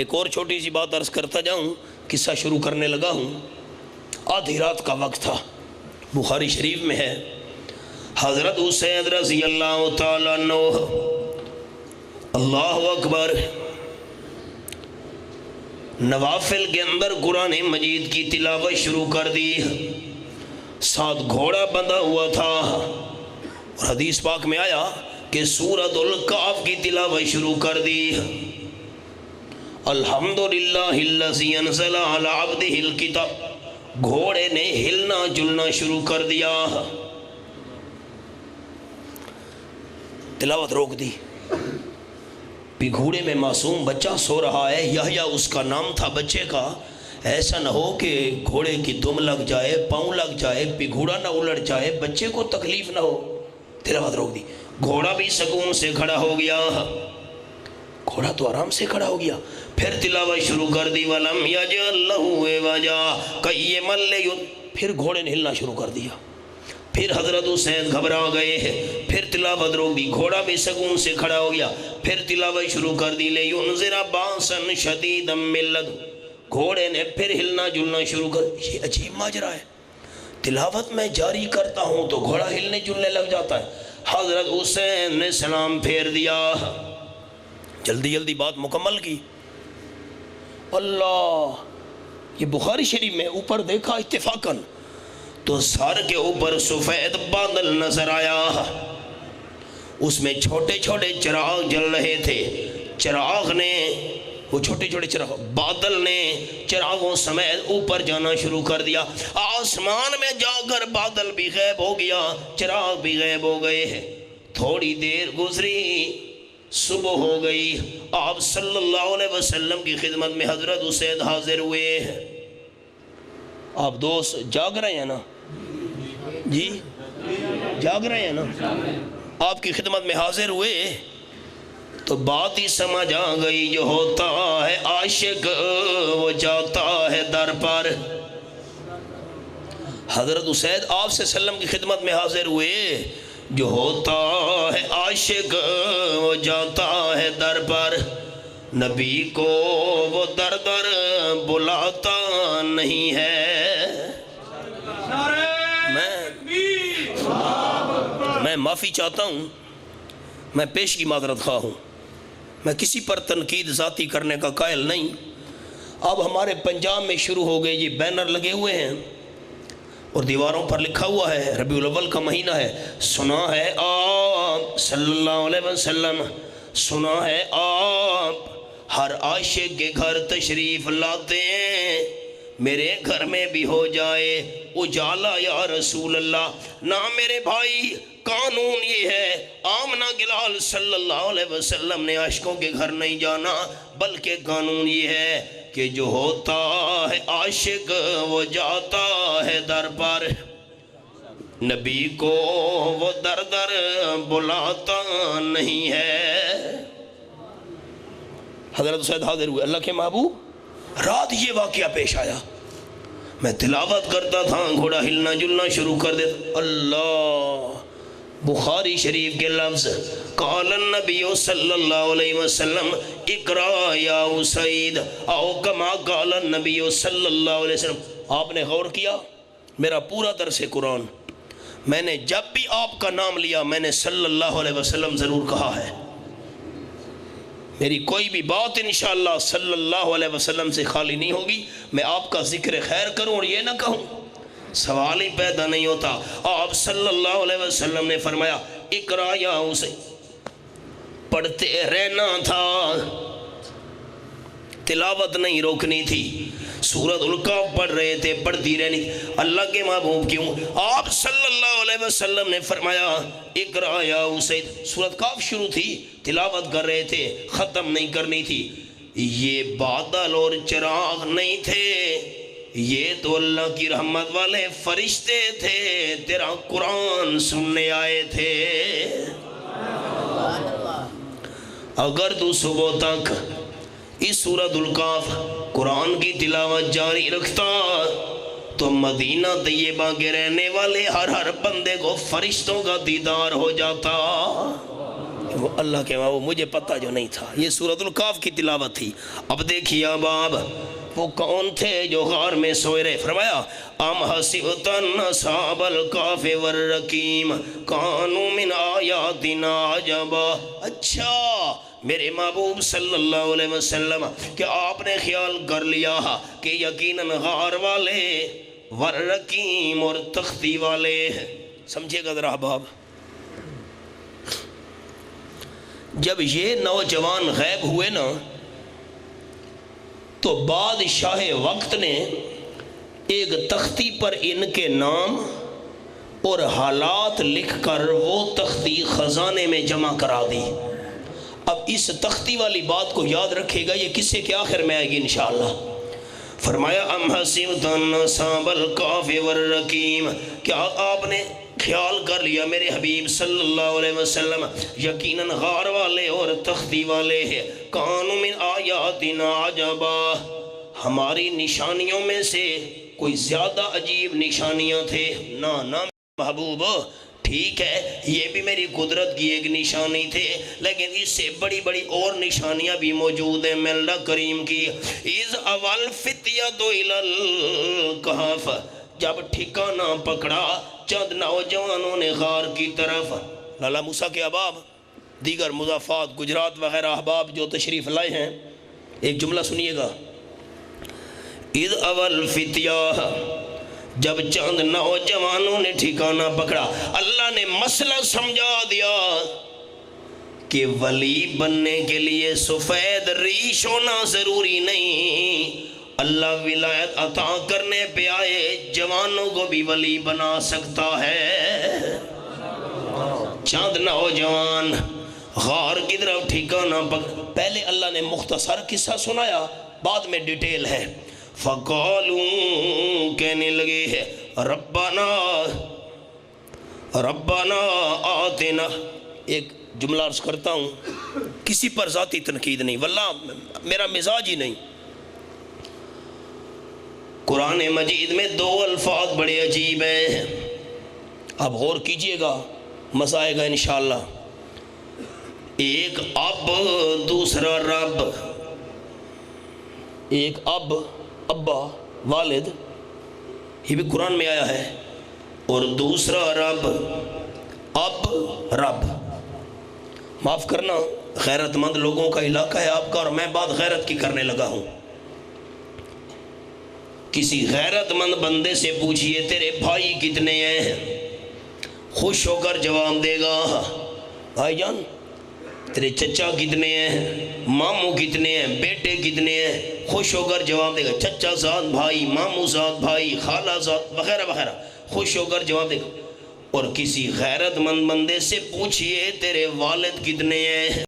ایک اور چھوٹی سی بات عرض کرتا جاؤں، قصہ شروع کرنے لگا ہوں۔ آدھی رات کا وقت تھا، بخاری شریف میں ہے، حضرت حسین رضی اللہ تعالیٰ عنہ، اللہ اکبر، نوافل کے اندر قرآن مجید کی تلاوت شروع کر دی، ساتھ گھوڑا بندھا ہوا تھا، اور حدیث پاک میں آیا کہ سورۃ الکہف کی تلاوت شروع کر دی۔ الحمدللہ الذی انزل علی عبدہ الکتاب، گھوڑے نے ہلنا جلنا شروع کر دیا، تلاوت روک دی۔ بھی گھوڑے میں معصوم بچہ سو رہا ہے، یحییٰ اس کا نام تھا بچے کا، ایسا نہ ہو کہ گھوڑے کی دم لگ جائے، پاؤں لگ جائے، بھی گھوڑا نہ الٹ جائے، بچے کو تکلیف نہ ہو، تلاوت روک دی۔ گھوڑا بھی سکون سے کھڑا ہو گیا، گھوڑا تو آرام سے کھڑا ہو گیا، پھر تلاوت شروع کر دی، وَلَمْ يَجْعَل لَّهُ عِوَجًا قَيِّمًا لِّيُنذِرَ، پھر گھوڑے نے ہلنا شروع کر دیا، پھر حضرت حسین گھبرا گئے ہیں، پھر تلاوت روک دی، گھوڑا بھی سکون سے کھڑا ہو گیا، پھر تلاوت شروع کر دی، لِيُنذِرَ بَأْسًا شَدِيدًا مِّن لَّدُنْهُ، گھوڑے نے پھر ہلنا جلنا شروع کر۔ یہ عجیب ماجرا ہے، تلاوت میں جاری کرتا ہوں تو گھوڑا ہلنے جلنے لگ جاتا ہے۔ حضرت حسین نے سلام پھیر دیا، جلدی جلدی بات مکمل کی۔ اللہ، یہ بخاری شریف میں اوپر دیکھا اتفاقاً تو سر کے اوپر سفید بادل نظر آیا، اس میں چھوٹے چھوٹے چراغ جل رہے تھے، چراغ نے، وہ چھوٹے چھوٹے چراغ، بادل نے چراغوں سمیت اوپر جانا شروع کر دیا، آسمان میں جا کر بادل بھی غائب ہو گیا، چراغ بھی غائب ہو گئے ہیں۔ تھوڑی دیر گزری، صبح ہو گئی، آپ صلی اللہ علیہ وسلم کی خدمت میں حضرت حسین حاضر ہوئے ہیں۔ آپ دوست جاگ رہے ہیں نا؟ جی جاگ رہے ہیں نا؟ آپ کی خدمت میں حاضر ہوئے تو بات ہی سمجھ آ گئی، جو ہوتا ہے عاشق وہ جاتا ہے در پر۔ حضرت حسین آپ سے وسلم کی خدمت میں حاضر ہوئے، جو ہوتا ہے عاشق وہ جاتا ہے در پر، نبی کو وہ در در بلاتا نہیں ہے۔ میں معافی چاہتا ہوں، میں پیش کی معذرت خواہ ہوں، میں کسی پر تنقید ذاتی کرنے کا قائل نہیں۔ اب ہمارے پنجاب میں شروع ہو گئے، یہ بینر لگے ہوئے ہیں اور دیواروں پر لکھا ہوا ہے، ربیع الاول کا مہینہ ہے، سنا ہے آپ صلی اللہ علیہ وسلم، سنا ہے آپ ہر عاشق کے گھر تشریف لاتے ہیں، میرے گھر میں بھی ہو جائے اجالا یا رسول اللہ۔ نہ میرے بھائی، قانون یہ ہے، آمنہ گلال صلی اللہ علیہ وسلم نے عاشقوں کے گھر نہیں جانا، بلکہ قانون یہ ہے کہ جو ہوتا ہے عاشق وہ جاتا ہے در پر، نبی کو وہ در در بلاتا نہیں ہے۔ حضرت حسین حاضر ہوئے، اللہ کے محبوب، رات یہ واقعہ پیش آیا، میں تلاوت کرتا تھا، گھوڑا ہلنا جلنا شروع کر دیتا، اللہ، بخاری شریف کے لفظ، قال النبی صلی اللہ علیہ وسلم اقرا یا اسید او کما قال النبی صلی اللہ علیہ وسلم۔ آپ نے غور کیا، میرا پورا درس قرآن، میں نے جب بھی آپ کا نام لیا میں نے صلی اللہ علیہ وسلم ضرور کہا ہے، میری کوئی بھی بات انشاءاللہ صلی اللہ علیہ وسلم سے خالی نہیں ہوگی۔ میں آپ کا ذکر خیر کروں اور یہ نہ کہوں، سوال ہی پیدا نہیں ہوتا۔ آپ صلی اللہ علیہ وسلم نے فرمایا اقرا یا اسے، پڑھتے رہنا تھا، تلاوت نہیں روکنی تھی، سورۃ الکہف پڑھ رہے تھے، پڑھتی رہنی تھی۔ اللہ کے محبوب کیوں؟ آپ صلی اللہ علیہ وسلم نے فرمایا اقرا یا اسید، سورۃ کہف شروع تھی، تلاوت کر رہے تھے، ختم نہیں کرنی تھی۔ یہ بادل اور چراغ نہیں تھے، یہ تو اللہ کی رحمت والے فرشتے تھے، تیرا قرآن سننے آئے تھے۔ اگر تو صبح تک اس سورۃ الکہف قرآن کی تلاوت جاری رکھتا تو مدینہ طیبہ کے رہنے والے ہر بندے کو فرشتوں کا دیدار ہو جاتا۔ وہ اللہ کے وہ مجھے پتہ جو نہیں تھا، یہ سورۃ الکاف کی تلاوت تھی۔ اب دیکھیے باب وہ کون تھے جو غار میں سوئے رہے؟ فرمایا ام حسبت ان اصحاب الکہف والرقیم کانوا من آیاتنا عجبا۔ اچھا میرے محبوب صلی اللہ علیہ وسلم کہ آپ نے خیال کر لیا کہ یقیناً غار والے والرقیم اور تختی والے، سمجھے گا ذرا احباب، جب یہ نوجوان غائب ہوئے نا تو بادشاہ وقت نے ایک تختی پر ان کے نام اور حالات لکھ کر وہ تختی خزانے میں جمع کرا دی۔ اب اس تختی والی بات کو یاد رکھے گا، یہ قصے کے آخر میں آئے گی انشاءاللہ۔ فرمایا ام حسبت ان اصحاب الکہف والرقیم، کیا آپ نے خیال کر لیا میرے حبیب صلی اللہ علیہ وسلم یقیناً غار والے اور تختی والے ہیں کانوا من آیاتنا عجبا، ہماری نشانیوں میں سے کوئی زیادہ عجیب نشانیاں تھے؟ نہ محبوب، ٹھیک ہے یہ بھی میری قدرت کی ایک نشانی تھے، لیکن اس سے بڑی بڑی اور نشانیاں بھی موجود ہیں میں اللہ کریم کی۔ اذ اول فتیۃ الی الکہف، جب ٹھکانہ پکڑا چند نوجوانوں نے غار کی طرف۔ لالا موسیٰ کے احباب، دیگر مضافات گجرات وغیرہ احباب جو تشریف لائے ہیں، ایک جملہ سنیے گا، اذ اول فتیہ، جب چند نوجوانوں نے ٹھکانہ پکڑا، اللہ نے مسئلہ سمجھا دیا کہ ولی بننے کے لیے سفید ریش ہونا ضروری نہیں، اللہ ولایت عطا کرنے پہ آئے جوانوں کو بھی ولی بنا سکتا ہے۔ چند نوجوان غار کی طرف ٹھکانہ پکڑا، پہلے اللہ نے مختصر قصہ سنایا، بعد میں ڈیٹیل ہے۔ فقالوں، کہنے لگے ربنا آتنا، ایک جملہ عرض کرتا ہوں، کسی پر ذاتی تنقید نہیں، واللہ میرا مزاج ہی نہیں۔ قرآن مجید میں دو الفاظ بڑے عجیب ہیں، اب غور کیجئے گا مزہ آئے گا انشاءاللہ۔ ایک اب، دوسرا رب، ایک اب ابا والد، یہ بھی قرآن میں آیا ہے، اور دوسرا رب اب رب۔ معاف کرنا غیرت مند لوگوں کا علاقہ ہے آپ کا، اور میں بات غیرت کی کرنے لگا ہوں۔ کسی غیرت مند بندے سے پوچھئے تیرے بھائی کتنے ہیں، خوش ہو کر جواب دے گا بھائی جان تیرے چچا کتنے ہیں، ماموں کتنے ہیں، بیٹے کتنے ہیں، خوش ہو کر جواب دے گا چچا زاد بھائی، ماموں زاد بھائی، خالہ زاد وغیرہ وغیرہ، خوش ہو کر جواب دے گا۔ اور کسی غیرت مند بندے سے پوچھئے تیرے والد کتنے ہیں،